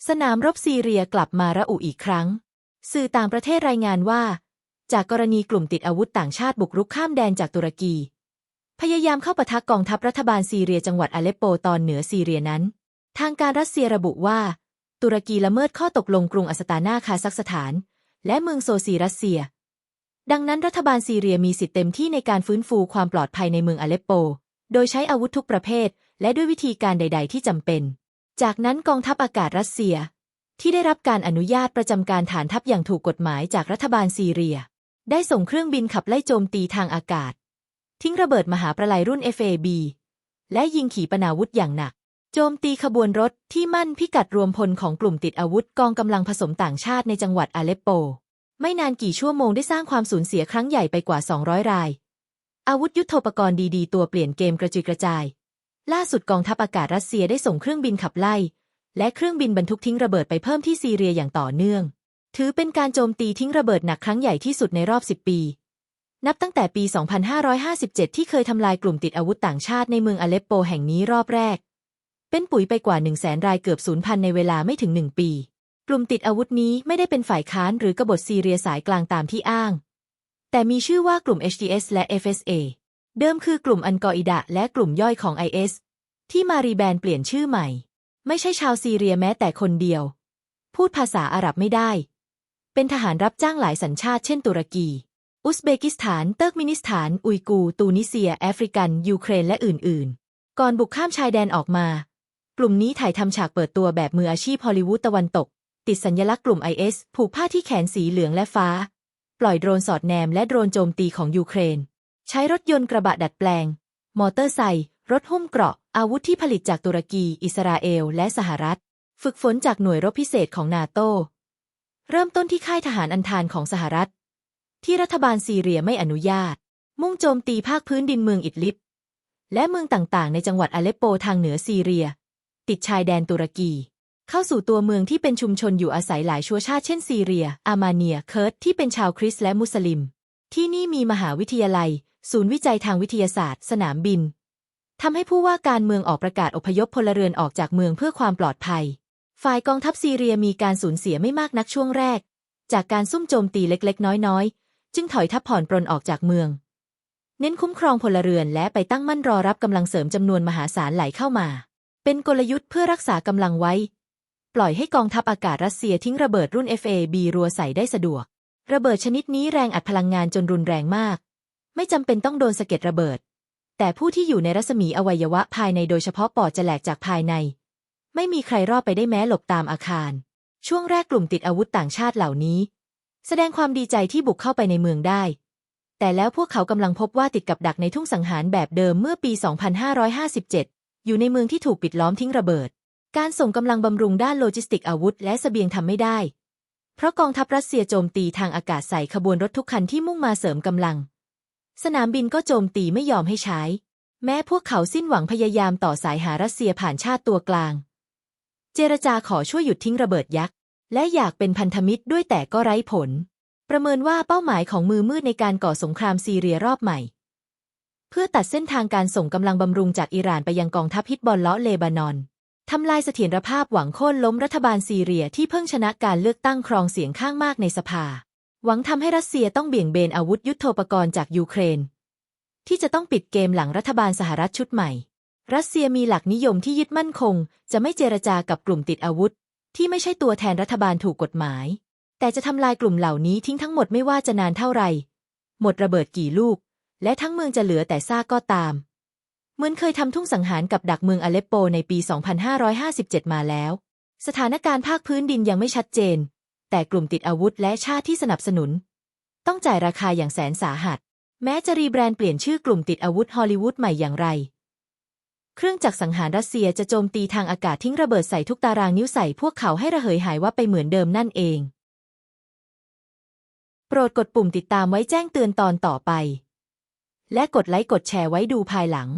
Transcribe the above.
สนามรบซีเรียกลับมาระอุอีกครั้งสื่อต่างประเทศรายงานว่าจากกรณีกลุ่มติดอาวุธต่างชาติบุกรุกข้ามแดนจากตุรกีพยายามเข้าปะทะกองทัพรัฐบาลซีเรียจังหวัดอาเลปโปตอนเหนือซีเรียนั้นทางการรัสเซียระบุว่าตุรกีละเมิดข้อตกลงกรุงอัสตานาคาซัคสถานและเมืองโซซีรัสเซียดังนั้นรัฐบาลซีเรียมีสิทธิ์เต็มที่ในการฟื้นฟูความปลอดภัยในเมืองอาเลปโปโดยใช้อาวุธทุกประเภทและด้วยวิธีการใดๆที่จำเป็นจากนั้นกองทัพอากาศรัสเซียที่ได้รับการอนุญาตประจำการฐานทัพอย่างถูกกฎหมายจากรัฐบาลซีเรียได้ส่งเครื่องบินขับไล่โจมตีทางอากาศทิ้งระเบิดมหาประไลรุ่น FAB และยิงขีปนาวุธอย่างหนักโจมตีขบวนรถที่มั่นพิกัดรวมพลของกลุ่มติดอาวุธกองกำลังผสมต่างชาติในจังหวัดอาเลปโปไม่นานกี่ชั่วโมงได้สร้างความสูญเสียครั้งใหญ่ไปกว่า200รายอาวุธยุทโธปกรณ์ดีๆตัวเปลี่ยนเกมกระจุยกระจายล่าสุดกองทัพอากาศรัสเซียได้ส่งเครื่องบินขับไล่และเครื่องบินบรรทุกทิ้งระเบิดไปเพิ่มที่ซีเรียอย่างต่อเนื่องถือเป็นการโจมตีทิ้งระเบิดหนักครั้งใหญ่ที่สุดในรอบ10ปีนับตั้งแต่ปี 2557 ที่เคยทำลายกลุ่มติดอาวุธต่างชาติในเมืองอาเลปโปแห่งนี้รอบแรกเป็นปุ๋ยไปกว่า 100,000 รายเกือบสูญพันธุ์ในเวลาไม่ถึง1ปีกลุ่มติดอาวุธนี้ไม่ได้เป็นฝ่ายค้านหรือกบฏซีเรียสายกลางตามที่อ้างแต่มีชื่อว่ากลุ่ม HTS และ FSA เดิมคือกลุ่มอัลกออิดะและกลุ่มย่อยของ IS ที่มารีแบรนด์เปลี่ยนชื่อใหม่ไม่ใช่ชาวซีเรียแม้แต่คนเดียวพูดภาษาอาหรับไม่ได้เป็นทหารรับจ้างหลายสัญชาติเช่นตุรกีอุซเบกิสถานเติร์กมินิสถานอุยกูร์ตูนิเซียแอฟริกันยูเครนและอื่นๆก่อนบุกข้ามชายแดนออกมากลุ่มนี้ถ่ายทำฉากเปิดตัวแบบมืออาชีพฮอลลีวูดตะวันตกติดสัญลักษณ์กลุ่ม IS ผูกผ้าที่แขนสีเหลืองและฟ้าปล่อยโดรนสอดแนมและโดรนโจมตีของยูเครนใช้รถยนต์กระบะดัดแปลงมอเตอร์ไซค์รถหุ้มเกราะอาวุธที่ผลิตจากตุรกีอิสราเอลและสหรัฐฝึกฝนจากหน่วยรบพิเศษของนาโตเริ่มต้นที่ค่ายทหารอันธานของสหรัฐที่รัฐบาลซีเรียไม่อนุญาตมุ่งโจมตีภาคพื้นดินเมืองอิดลิบและเมืองต่างๆในจังหวัดอาเลปโปทางเหนือซีเรียติดชายแดนตุรกีเข้าสู่ตัวเมืองที่เป็นชุมชนอยู่อาศัยหลายชั่วชาติเช่นซีเรียอาร์มาเนียเคิร์ดที่เป็นชาวคริสต์และมุสลิมที่นี่มีมหาวิทยาลัยศูนย์วิจัยทางวิทยาศาสตร์สนามบินทำให้ผู้ว่าการเมืองออกประกาศอพยพพลเรือนออกจากเมืองเพื่อความปลอดภัยฝ่ายกองทัพซีเรียมีการสูญเสียไม่มากนักช่วงแรกจากการซุ่มโจมตีเล็กๆน้อยๆจึงถอยทัพผ่อนปรนออกจากเมืองเน้นคุ้มครองพลเรือนและไปตั้งมั่นรอรับกำลังเสริมจำนวนมหาศาลไหลเข้ามาเป็นกลยุทธ์เพื่อรักษากำลังไว้ปล่อยให้กองทัพอากาศรัสเซียทิ้งระเบิดรุ่น FAB รัวใส่ได้สะดวกระเบิดชนิดนี้แรงอัดพลังงานจนรุนแรงมากไม่จำเป็นต้องโดนสะเก็ดระเบิดแต่ผู้ที่อยู่ในรัศมีอวัยวะภายในโดยเฉพาะปอดจะแหลกจากภายในไม่มีใครรอดไปได้แม้หลบตามอาคารช่วงแรกกลุ่มติดอาวุธต่างชาติเหล่านี้แสดงความดีใจที่บุกเข้าไปในเมืองได้แต่แล้วพวกเขากำลังพบว่าติดกับดักในทุ่งสังหารแบบเดิมเมื่อปี 2557 อยู่ในเมืองที่ถูกปิดล้อมทิ้งระเบิดการส่งกำลังบำรุงด้านโลจิสติกอาวุธและเสบียงทำไม่ได้เพราะกองทัพรัสเซียโจมตีทางอากาศใส่ขบวนรถทุกคันที่มุ่งมาเสริมกำลังสนามบินก็โจมตีไม่ยอมให้ใช้แม้พวกเขาสิ้นหวังพยายามต่อสายหารัสเซียผ่านชาติตัวกลางเจรจาขอช่วยหยุดทิ้งระเบิดยักษ์และอยากเป็นพันธมิตรด้วยแต่ก็ไร้ผลประเมินว่าเป้าหมายของมือมืดในการก่อสงครามซีเรียรอบใหม่เพื่อตัดเส้นทางการส่งกำลังบำรุงจากอิหร่านไปยังกองทัพฮิซบอลเลาะห์เลบานอนทำลายเสถียรภาพหวังโค่นล้มรัฐบาลซีเรียที่เพิ่งชนะการเลือกตั้งครองเสียงข้างมากในสภาหวังทำให้รัสเซียต้องเบี่ยงเบนอาวุธยุทโธปกรณ์จากยูเครนที่จะต้องปิดเกมหลังรัฐบาลสหรัฐชุดใหม่รัสเซียมีหลักนิยมที่ยึดมั่นคงจะไม่เจรจากับกลุ่มติดอาวุธที่ไม่ใช่ตัวแทนรัฐบาลถูกกฎหมายแต่จะทำลายกลุ่มเหล่านี้ทิ้งทั้งหมดไม่ว่าจะนานเท่าไหร่หมดระเบิดกี่ลูกและทั้งเมืองจะเหลือแต่ซากก็ตามเหมือนเคยทำทุ่งสังหารกับดักเมืองอาเลปโปในปี 2557 มาแล้วสถานการณ์ภาคพื้นดินยังไม่ชัดเจนแต่กลุ่มติดอาวุธและชาติที่สนับสนุนต้องจ่ายราคาอย่างแสนสาหัสแม้จะรีแบรนด์เปลี่ยนชื่อกลุ่มติดอาวุธฮอลลีวูดใหม่อย่างไรเครื่องจักรสังหารรัสเซียจะโจมตีทางอากาศทิ้งระเบิดใส่ทุกตารางนิ้วใส่พวกเขาให้ระเหยหายวับไปเหมือนเดิมนั่นเองโปรดกดปุ่มติดตามไว้แจ้งเตือนตอนต่อไปและกดไลค์กดแชร์ไว้ดูภายหลัง